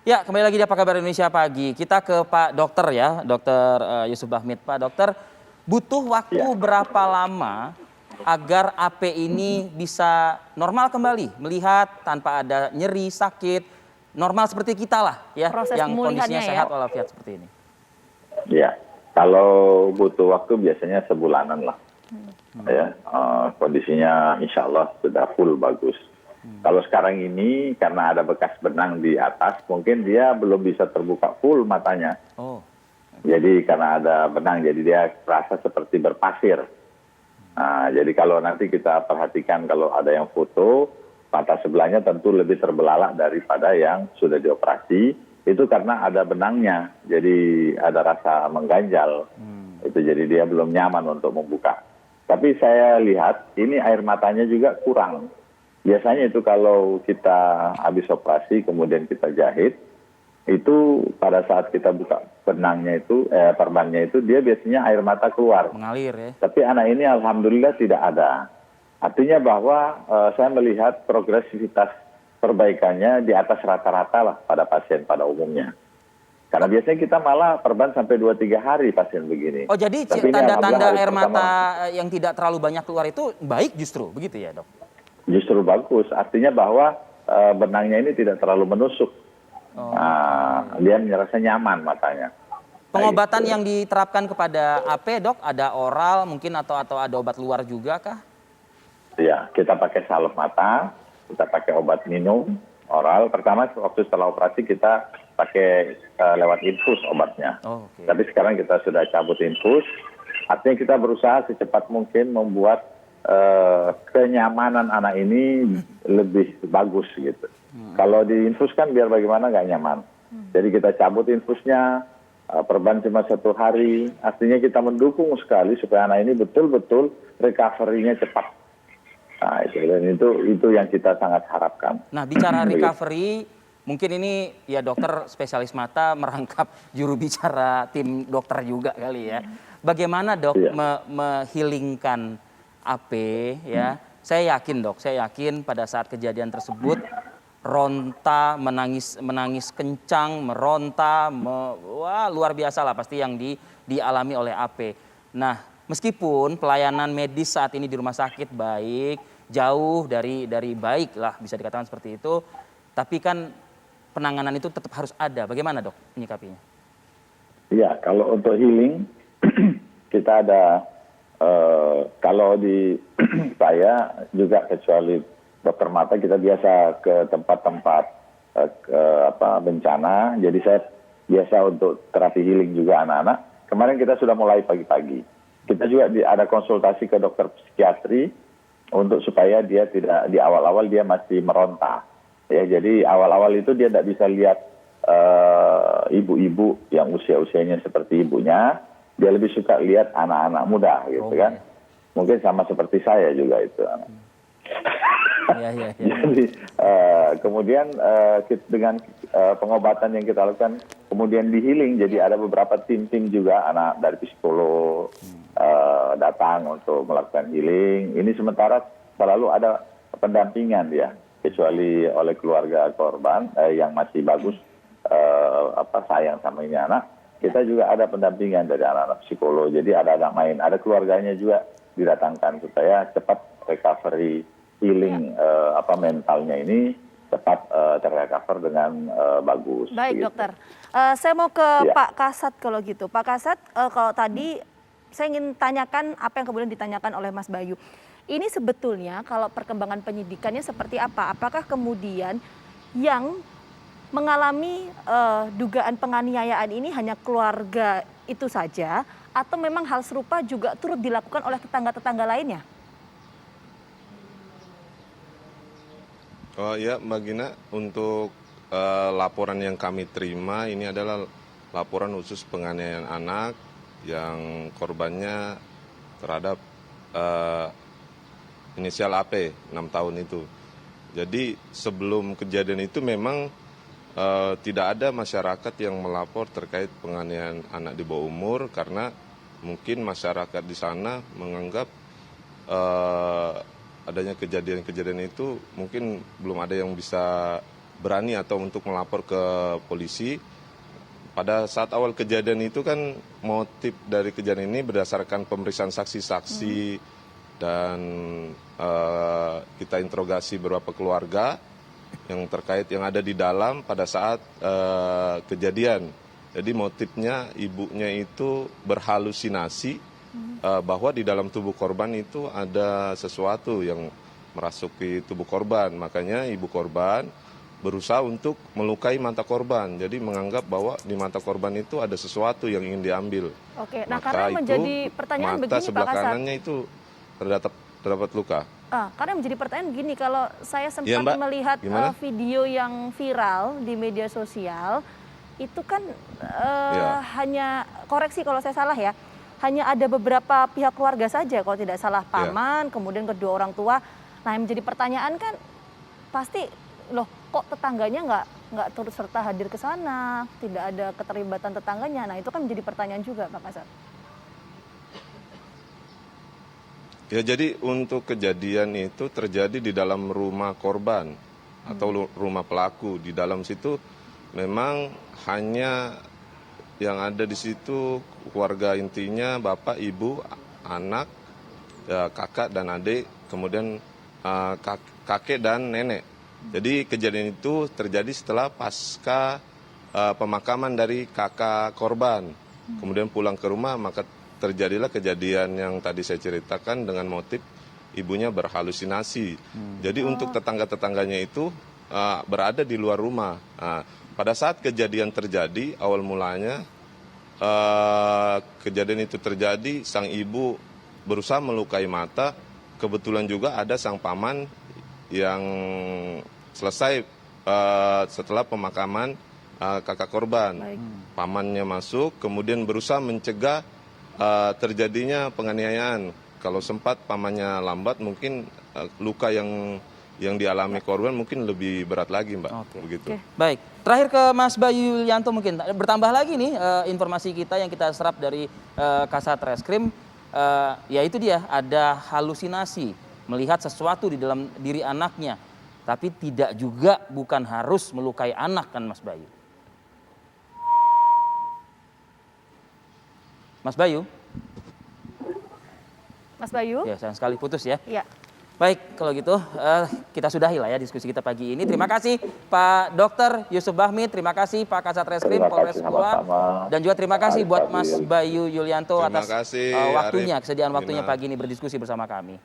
Ya, kembali lagi di Apa Kabar Indonesia Pagi. Kita ke Pak Dokter ya, Dokter Yusuf Bahmid. Pak Dokter, butuh waktu Ya, berapa lama agar AP ini bisa normal kembali, melihat tanpa ada nyeri, sakit, normal seperti kita lah ya, Proses yang kondisinya pemulihannya ya. sehat walafiat seperti ini. ya. Kalau butuh waktu biasanya sebulanan lah. Ya, kondisinya insya Allah sudah full bagus. Kalau sekarang ini karena ada bekas benang di atas, mungkin dia belum bisa terbuka full matanya. Oh, Jadi karena ada benang, jadi dia terasa seperti berpasir. Nah, jadi kalau nanti kita perhatikan kalau ada yang foto, mata sebelahnya tentu lebih terbelalak daripada yang sudah dioperasi. Itu karena ada benangnya, jadi ada rasa mengganjal. Itu jadi dia belum nyaman untuk membuka. Tapi saya lihat ini air matanya juga kurang. Biasanya itu kalau kita habis operasi kemudian kita jahit, itu pada saat kita buka benangnya itu, perbannya itu dia biasanya air mata keluar. mengalir ya. Tapi anak ini alhamdulillah tidak ada. Artinya bahwa saya melihat progresivitas perbaikannya di atas rata-rata lah pada pasien pada umumnya. Karena biasanya kita malah perban sampai 2-3 hari pasien begini. Oh, jadi Tapi ini tanda-tanda alhamdulillah air hari pertama. mata yang tidak terlalu banyak keluar itu baik justru, begitu ya dok? Justru bagus, artinya bahwa benangnya ini tidak terlalu menusuk. Dia merasa nyaman matanya. Pengobatan Nah, gitu. yang diterapkan kepada AP dok, ada oral mungkin atau ada obat luar juga kah? Ya, kita pakai salep mata, kita pakai obat minum oral. Pertama waktu setelah operasi kita pakai lewat infus obatnya. Oh, oke. Tapi sekarang kita sudah cabut infus. Artinya kita berusaha secepat mungkin membuat kenyamanan anak ini lebih bagus gitu. Kalau diinfus kan biar bagaimana nggak nyaman. Jadi kita cabut infusnya, perban cuma 1 hari. Artinya kita mendukung sekali supaya anak ini betul-betul recovery-nya cepat. Nah, itu yang kita sangat harapkan. Nah, bicara recovery, mungkin ini ya dokter spesialis mata merangkap juru bicara tim dokter juga kali ya. Bagaimana dok Iya. mehilingkan AP ya? Saya yakin pada saat kejadian tersebut ronta, menangis kencang, meronta, wah luar biasa lah pasti yang dialami oleh AP. Nah, meskipun pelayanan medis saat ini di rumah sakit baik, jauh dari baik lah bisa dikatakan seperti itu, tapi kan penanganan itu tetap harus ada. Bagaimana dok menyikapinya? Iya, kalau untuk healing kita ada kalau di saya juga kecuali dokter mata kita biasa ke tempat-tempat bencana. Jadi saya biasa untuk terapi healing juga anak-anak. Kemarin kita sudah mulai pagi-pagi. Kita juga ada konsultasi ke dokter psikiatri untuk supaya dia tidak di awal-awal dia masih meronta. Ya, jadi awal-awal itu dia tidak bisa lihat ibu-ibu yang usia-usianya seperti ibunya. Dia lebih suka lihat anak-anak muda gitu kan. Mungkin sama seperti saya juga itu. Ya. Jadi kemudian dengan pengobatan yang kita lakukan, kemudian di healing, jadi ada beberapa tim-tim juga anak dari psikolog datang untuk melakukan healing. Ini sementara selalu ada pendampingan ya, kecuali oleh keluarga korban yang masih bagus sayang sama ini anak. Kita juga ada pendampingan dari anak-anak psikolog. Jadi ada anak main, ada keluarganya juga didatangkan supaya cepat recovery, healing mentalnya ini cepat terrecover dengan bagus. Baik begitu. dokter, saya mau ke Ya. Pak Kasat kalau gitu. Pak Kasat, kalau tadi saya ingin tanyakan apa yang kemudian ditanyakan oleh Mas Bayu. Ini sebetulnya kalau perkembangan penyidikannya seperti apa? Apakah kemudian yang mengalami dugaan penganiayaan ini hanya keluarga itu saja, atau memang hal serupa juga turut dilakukan oleh tetangga-tetangga lainnya? Oh ya, Mbak Gina, untuk laporan yang kami terima ini adalah laporan khusus penganiayaan anak yang korbannya terhadap inisial AP 6 tahun itu. Jadi sebelum kejadian itu memang tidak ada masyarakat yang melapor terkait penganiayaan anak di bawah umur karena mungkin masyarakat di sana menganggap adanya kejadian-kejadian itu mungkin belum ada yang bisa berani atau untuk melapor ke polisi. Pada saat awal kejadian itu kan motif dari kejadian ini berdasarkan pemeriksaan saksi-saksi dan kita interogasi beberapa keluarga yang terkait yang ada di dalam pada saat kejadian. Jadi motifnya ibunya itu berhalusinasi bahwa di dalam tubuh korban itu ada sesuatu yang merasuki tubuh korban. Makanya ibu korban berusaha untuk melukai mata korban. Jadi menganggap bahwa di mata korban itu ada sesuatu yang ingin diambil. Oke, nah Maka karena itu menjadi pertanyaan mata begini sebelah Pak Kasat. kanannya itu terdapat luka. Karena menjadi pertanyaan begini, kalau saya sempat Iya, Mbak. melihat Gimana? video yang viral di media sosial, itu kan Iya. hanya, koreksi kalau saya salah ya, hanya ada beberapa pihak keluarga saja kalau tidak salah, paman, kemudian kedua orang tua. Nah yang menjadi pertanyaan kan pasti, loh kok tetangganya nggak turut serta hadir ke sana, tidak ada keterlibatan tetangganya. Nah itu kan menjadi pertanyaan juga Pak Kasat. Ya, jadi untuk kejadian itu terjadi di dalam rumah korban atau rumah pelaku. Di dalam situ memang hanya yang ada di situ keluarga intinya bapak, ibu, anak, ya, kakak dan adik, kemudian kakek dan nenek. Jadi kejadian itu terjadi setelah pasca pemakaman dari kakak korban. Kemudian pulang ke rumah maka terjadilah kejadian yang tadi saya ceritakan dengan motif ibunya berhalusinasi. Jadi untuk tetangga-tetangganya itu berada di luar rumah. Pada saat kejadian terjadi, awal mulanya kejadian itu terjadi, sang ibu berusaha melukai mata. Kebetulan juga ada sang paman yang selesai setelah pemakaman kakak korban. Baik. Pamannya masuk, kemudian berusaha mencegah terjadinya penganiayaan. Kalau sempat pamannya lambat, mungkin luka yang dialami korban mungkin lebih berat lagi, Mbak. Oke. Begitu. Oke. Baik, terakhir ke Mas Bayu Yulianto mungkin. Bertambah lagi nih informasi kita yang kita serap dari Kasat Reskrim. Ya itu dia, ada halusinasi, melihat sesuatu di dalam diri anaknya. Tapi tidak juga, bukan harus melukai anak kan Mas Bayu. Mas Bayu? Mas Bayu? Ya sayang sekali putus ya. Iya. Baik, kalau gitu kita sudahi lah ya diskusi kita pagi ini. Terima kasih Pak Dr. Yusuf Bahmi, terima kasih Pak Kasat Reskrim Terima Polres kasih Goa, sama-sama. dan juga terima kasih Arif buat Fadil. Mas Bayu Yulianto Terima atas kasih, waktunya, Arif, kesediaan waktunya Lina. pagi ini berdiskusi bersama kami.